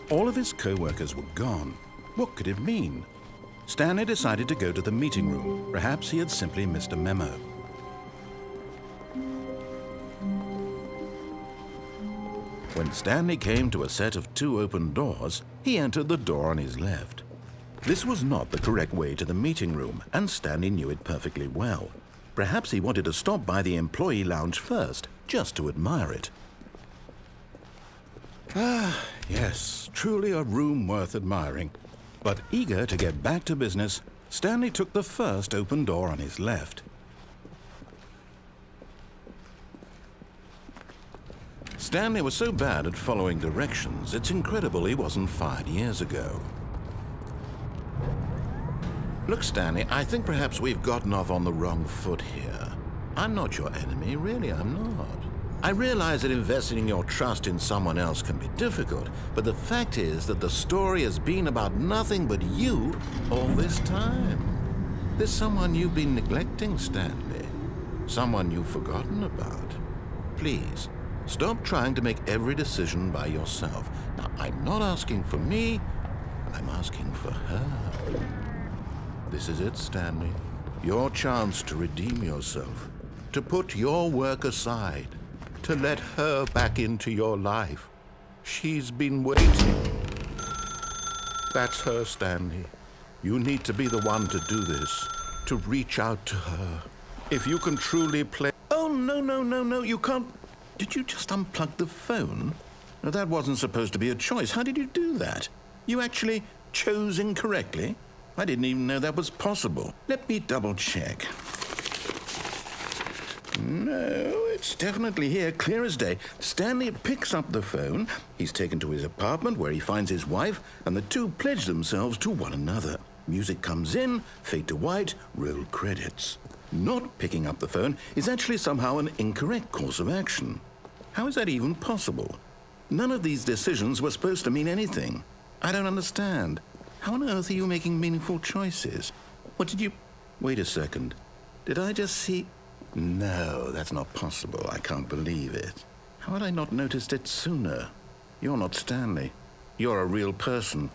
All of his co-workers were gone. What could it mean? Stanley decided to go to the meeting room. Perhaps he had simply missed a memo. When Stanley came to a set of 2 open doors, he entered the door on his left. This was not the correct way to the meeting room, and Stanley knew it perfectly well. Perhaps he wanted to stop by the employee lounge first, just to admire it. Ah, yes, truly a room worth admiring. But eager to get back to business, Stanley took the first open door on his left. Stanley was so bad at following directions, it's incredible he wasn't fired years ago. Look, Stanley, I think perhaps we've gotten off on the wrong foot here. I'm not your enemy, really, I'm not. I realize that investing your trust in someone else can be difficult, but the fact is that the story has been about nothing but you all this time. There's someone you've been neglecting, Stanley. Someone you've forgotten about. Please, stop trying to make every decision by yourself. Now, I'm not asking for me, I'm asking for her. This is it, Stanley. Your chance to redeem yourself, to put your work aside, to let her back into your life. She's been waiting. That's her, Stanley. You need to be the one to do this, to reach out to her. If you can truly play... Oh, no, you can't... Did you just unplug the phone? No, that wasn't supposed to be a choice. How did you do that? You actually chose incorrectly? I didn't even know that was possible. Let me double check. No, it's definitely here, clear as day. Stanley picks up the phone. He's taken to his apartment where he finds his wife, and the two pledge themselves to one another. Music comes in, fade to white, roll credits. Not picking up the phone is actually somehow an incorrect course of action. How is that even possible? None of these decisions were supposed to mean anything. I don't understand. How on earth are you making meaningful choices? What did you... Wait a second. Did I just see... No, that's not possible. I can't believe it. How had I not noticed it sooner? You're not Stanley. You're a real person.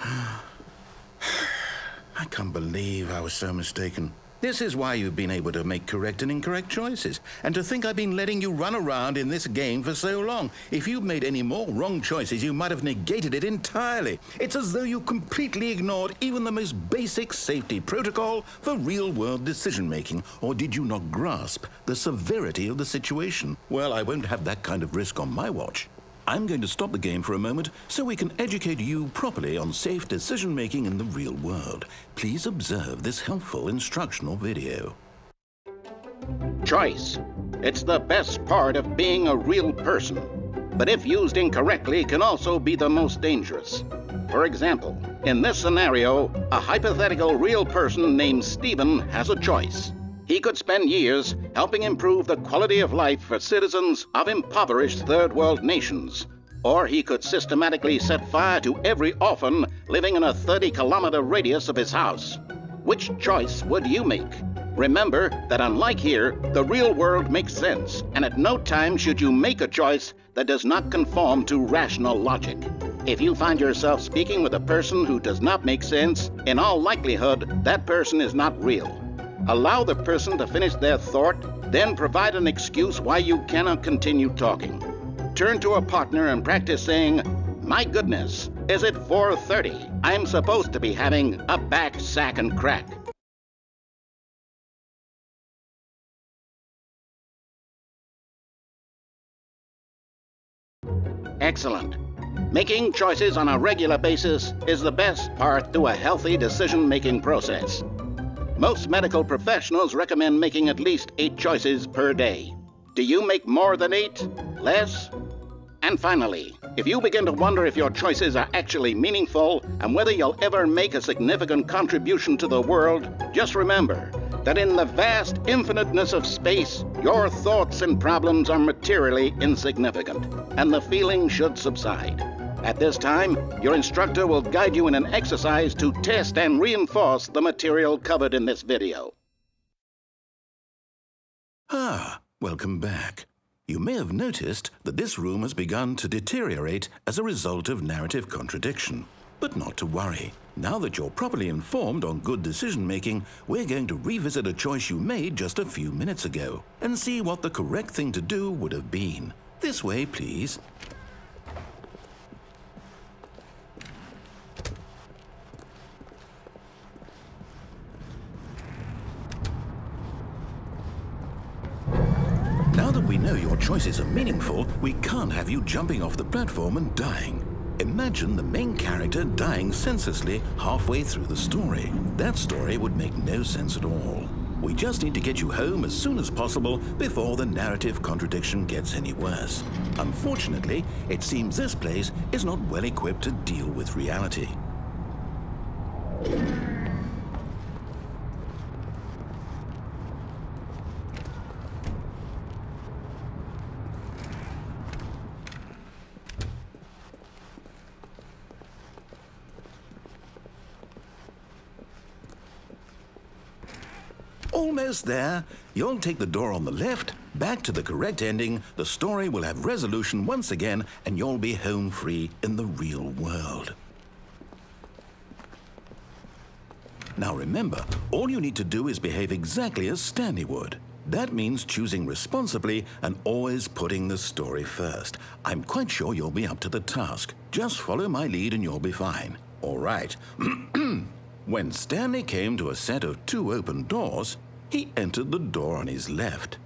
I can't believe I was so mistaken. This is why you've been able to make correct and incorrect choices. And to think I've been letting you run around in this game for so long. If you'd made any more wrong choices, you might have negated it entirely. It's as though you completely ignored even the most basic safety protocol for real-world decision-making. Or did you not grasp the severity of the situation? Well, I won't have that kind of risk on my watch. I'm going to stop the game for a moment so we can educate you properly on safe decision-making in the real world. Please observe this helpful instructional video. Choice. It's the best part of being a real person, but if used incorrectly can also be the most dangerous. For example, in this scenario, a hypothetical real person named Stephen has a choice. He could spend years helping improve the quality of life for citizens of impoverished third world nations. Or he could systematically set fire to every orphan living in a 30-kilometer radius of his house. Which choice would you make? Remember that unlike here, the real world makes sense, and at no time should you make a choice that does not conform to rational logic. If you find yourself speaking with a person who does not make sense, in all likelihood, that person is not real. Allow the person to finish their thought, then provide an excuse why you cannot continue talking. Turn to a partner and practice saying, "My goodness, is it 4:30? I'm supposed to be having a back, sack, and crack." Excellent. Making choices on a regular basis is the best part to a healthy decision-making process. Most medical professionals recommend making at least 8 choices per day. Do you make more than 8? Less? And finally, if you begin to wonder if your choices are actually meaningful and whether you'll ever make a significant contribution to the world, just remember that in the vast infiniteness of space, your thoughts and problems are materially insignificant, and the feeling should subside. At this time, your instructor will guide you in an exercise to test and reinforce the material covered in this video. Ah, welcome back. You may have noticed that this room has begun to deteriorate as a result of narrative contradiction. But not to worry. Now that you're properly informed on good decision-making, we're going to revisit a choice you made just a few minutes ago and see what the correct thing to do would have been. This way, please. Now that we know your choices are meaningful, we can't have you jumping off the platform and dying. Imagine the main character dying senselessly halfway through the story. That story would make no sense at all. We just need to get you home as soon as possible before the narrative contradiction gets any worse. Unfortunately, it seems this place is not well equipped to deal with reality. Almost there. You'll take the door on the left, back to the correct ending, the story will have resolution once again, and you'll be home free in the real world. Now remember, all you need to do is behave exactly as Stanley would. That means choosing responsibly and always putting the story first. I'm quite sure you'll be up to the task. Just follow my lead and you'll be fine. All right. When Stanley came to a set of 2 open doors, he entered the door on his left.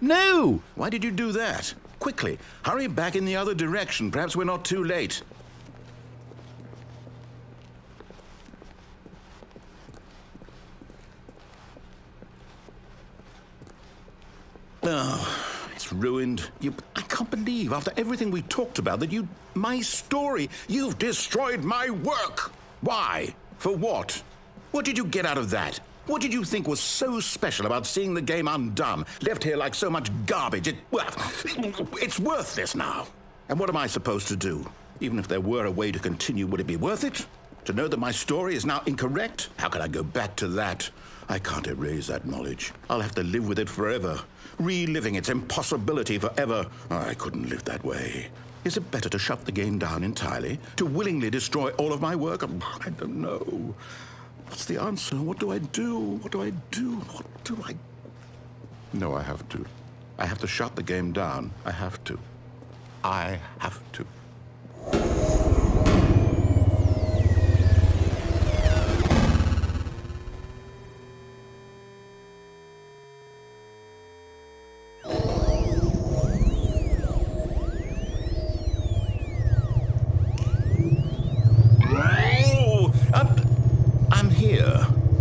No! Why did you do that? Quickly, hurry back in the other direction. Perhaps we're not too late. Oh, it's ruined. I can't believe, after everything we talked about, that my story, you've destroyed my work. Why? For what? What did you get out of that? What did you think was so special about seeing the game undone, left here like so much garbage? It's worthless now. And what am I supposed to do? Even if there were a way to continue, would it be worth it? To know that my story is now incorrect? How can I go back to that? I can't erase that knowledge. I'll have to live with it forever, reliving its impossibility forever. I couldn't live that way. Is it better to shut the game down entirely? To willingly destroy all of my work? I don't know. What's the answer? What do I do? What do I do? What do I... No, I have to. I have to shut the game down. I have to. I have to.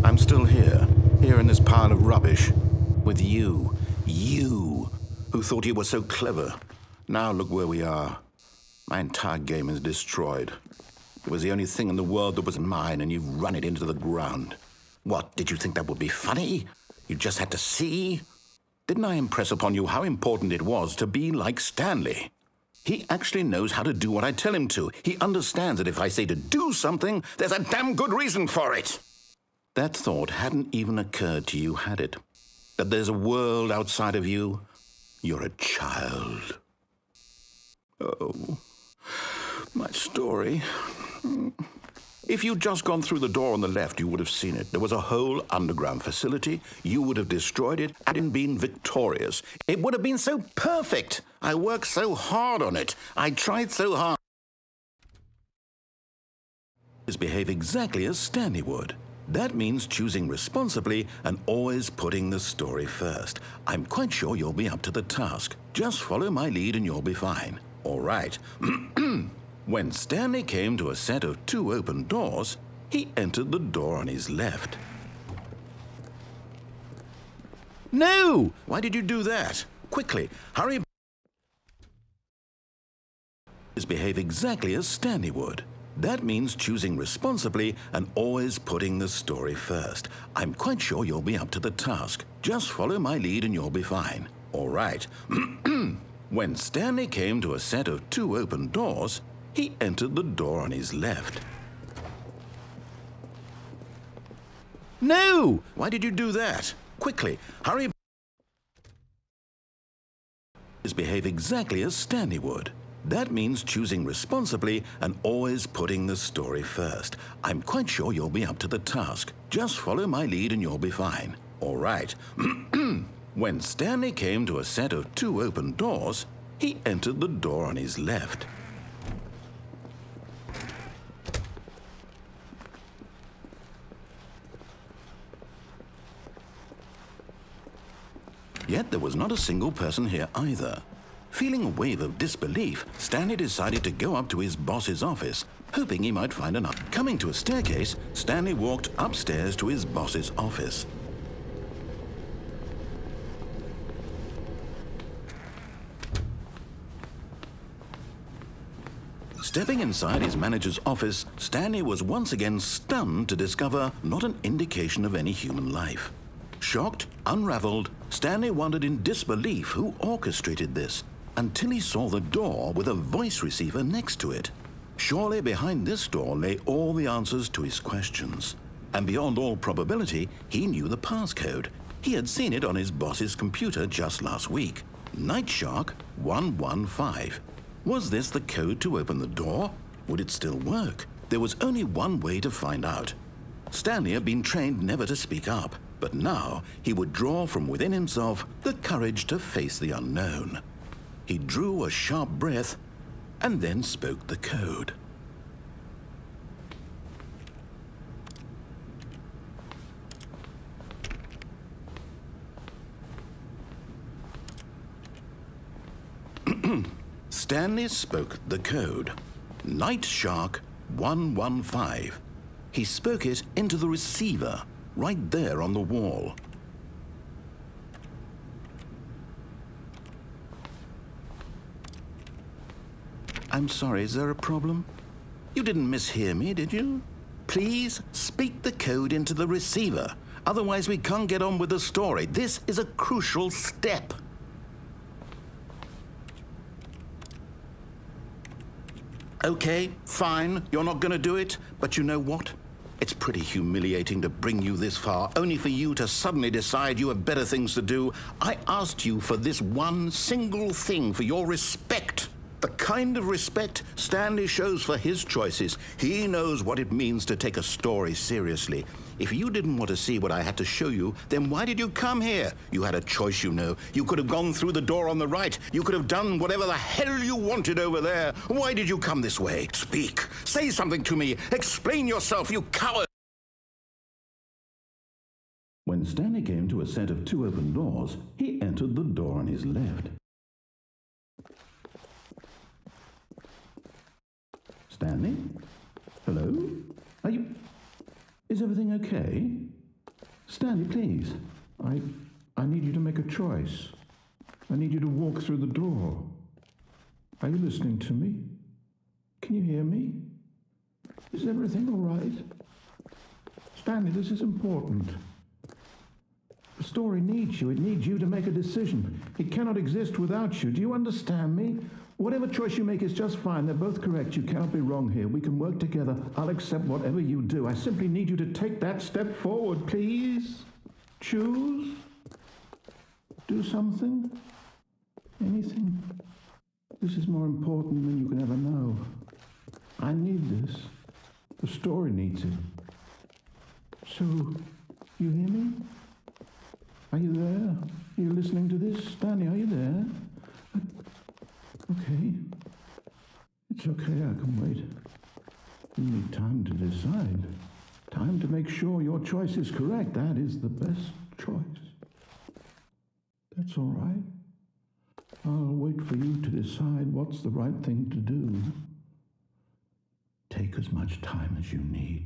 I'm still here in this pile of rubbish, with you who thought you were so clever. Now look where we are. My entire game is destroyed. It was the only thing in the world that was mine, and you've run it into the ground. What, did you think that would be funny? You just had to see? Didn't I impress upon you how important it was to be like Stanley? He actually knows how to do what I tell him to. He understands that if I say to do something, there's a damn good reason for it. That thought hadn't even occurred to you, had it? That there's a world outside of you? You're a child. Oh, my story. If you'd just gone through the door on the left, you would have seen it. There was a whole underground facility. You would have destroyed it and been victorious. It would have been so perfect. I worked so hard on it. I tried so hard. Behave exactly as Stanley would. That means choosing responsibly and always putting the story first. I'm quite sure you'll be up to the task. Just follow my lead and you'll be fine. All right. When Stanley came to a set of 2 open doors, he entered the door on his left. No! Why did you do that? Quickly, hurry. Behave exactly as Stanley would. That means choosing responsibly and always putting the story first. I'm quite sure you'll be up to the task. Just follow my lead and you'll be fine. All right. When Stanley came to a set of 2 open doors, he entered the door on his left. No! Why did you do that? Quickly, hurry. Behave exactly as Stanley would. That means choosing responsibly and always putting the story first. I'm quite sure you'll be up to the task. Just follow my lead and you'll be fine. All right. When Stanley came to a set of 2 open doors, he entered the door on his left. Yet there was not a single person here either. Feeling a wave of disbelief, Stanley decided to go up to his boss's office, hoping he might find an up. Coming to a staircase, Stanley walked upstairs to his boss's office. Stepping inside his manager's office, Stanley was once again stunned to discover not an indication of any human life. Shocked, unraveled, Stanley wondered in disbelief who orchestrated this, until he saw the door with a voice receiver next to it. Surely behind this door lay all the answers to his questions. And beyond all probability, he knew the passcode. He had seen it on his boss's computer just last week. Nightshark 115. Was this the code to open the door? Would it still work? There was only one way to find out. Stanley had been trained never to speak up, but now he would draw from within himself the courage to face the unknown. He drew a sharp breath and then spoke the code. Stanley spoke the code. Nightshark 115. He spoke it into the receiver, right there on the wall. I'm sorry, is there a problem? You didn't mishear me, did you? Please speak the code into the receiver. Otherwise, we can't get on with the story. This is a crucial step. Okay, fine, you're not going to do it, but you know what? It's pretty humiliating to bring you this far, only for you to suddenly decide you have better things to do. I asked you for this one single thing, for your respect. The kind of respect Stanley shows for his choices. He knows what it means to take a story seriously. If you didn't want to see what I had to show you, then why did you come here? You had a choice, you know. You could have gone through the door on the right. You could have done whatever the hell you wanted over there. Why did you come this way? Speak. Say something to me. Explain yourself, you coward. When Stanley came to a set of 2 open doors, he entered the door on his left. Stanley? Hello? Are you... Is everything okay? Stanley, please. I need you to make a choice. I need you to walk through the door. Are you listening to me? Can you hear me? Is everything all right? Stanley, this is important. The story needs you. It needs you to make a decision. It cannot exist without you. Do you understand me? Whatever choice you make is just fine. They're both correct. You cannot be wrong here. We can work together. I'll accept whatever you do. I simply need you to take that step forward, please. Choose. Do something. Anything. This is more important than you can ever know. I need this. The story needs it. So, you hear me? Are you there? Are you listening to this? Stanley, are you there? Okay. It's okay, I can wait. You need time to decide. Time to make sure your choice is correct. That is the best choice. That's all right. I'll wait for you to decide what's the right thing to do. Take as much time as you need.